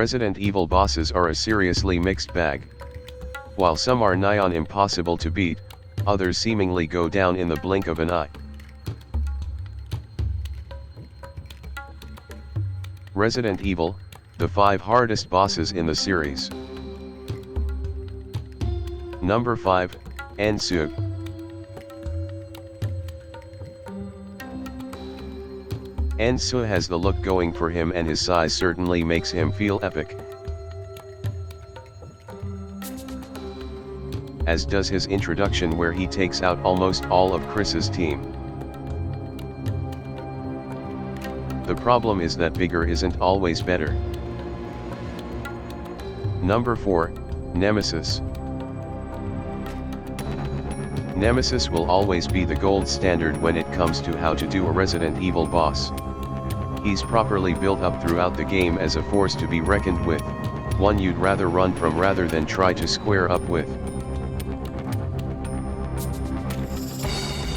Resident Evil bosses are a seriously mixed bag. While some are nigh on impossible to beat, others seemingly go down in the blink of an eye. Resident Evil, the 5 hardest bosses in the series. Number 5, Ensug. Ensug has the look going for him, and his size certainly makes him feel epic. As does his introduction, where he takes out almost all of Chris's team. The problem is that bigger isn't always better. Number 4, Nemesis. Nemesis will always be the gold standard when it comes to how to do a Resident Evil boss. He's properly built up throughout the game as a force to be reckoned with, one you'd rather run from rather than try to square up with.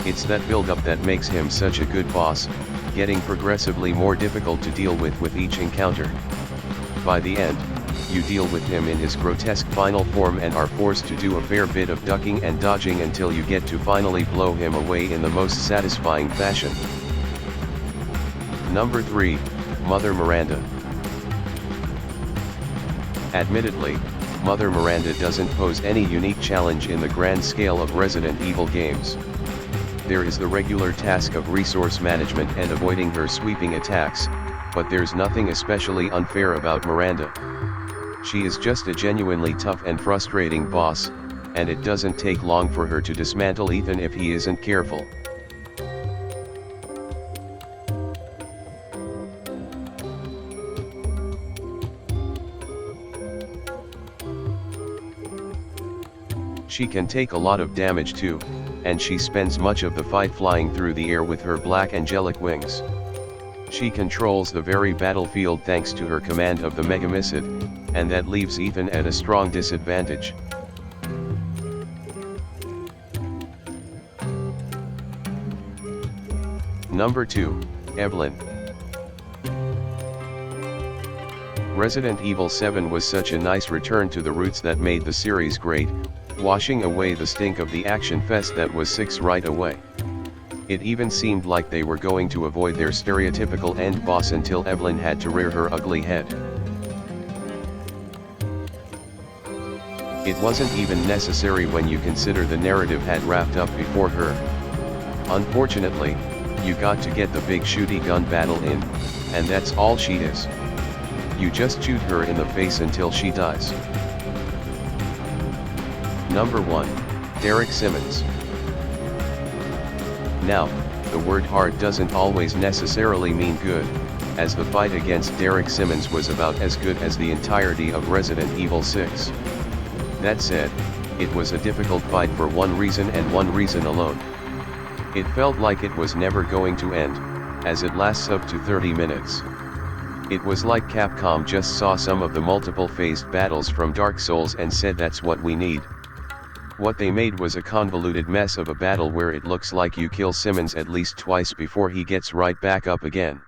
It's that build-up that makes him such a good boss, getting progressively more difficult to deal with each encounter. By the end, you deal with him in his grotesque final form and are forced to do a fair bit of ducking and dodging until you get to finally blow him away in the most satisfying fashion. Number 3, Mother Miranda. Admittedly, Mother Miranda doesn't pose any unique challenge in the grand scale of Resident Evil games. There is the regular task of resource management and avoiding her sweeping attacks, but there's nothing especially unfair about Miranda. She is just a genuinely tough and frustrating boss, and it doesn't take long for her to dismantle Ethan if he isn't careful. She can take a lot of damage too, and she spends much of the fight flying through the air with her black angelic wings. She controls the very battlefield thanks to her command of the Megamissile, and that leaves Ethan at a strong disadvantage. Number 2, Evelyn. Resident Evil 7 was such a nice return to the roots that made the series great, washing away the stink of the action fest that was 6 right away. It even seemed like they were going to avoid their stereotypical end boss until Evelyn had to rear her ugly head. It wasn't even necessary when you consider the narrative had wrapped up before her. Unfortunately, you got to get the big shooty gun battle in, and that's all she is. You just shoot her in the face until she dies. Number 1, Derek Simmons. Now, the word hard doesn't always necessarily mean good, as the fight against Derek Simmons was about as good as the entirety of Resident Evil 6. That said, it was a difficult fight for one reason and one reason alone. It felt like it was never going to end, as it lasts up to 30 minutes. It was like Capcom just saw some of the multiple phased battles from Dark Souls and said that's what we need. What they made was a convoluted mess of a battle where it looks like you kill Simmons at least twice before he gets right back up again.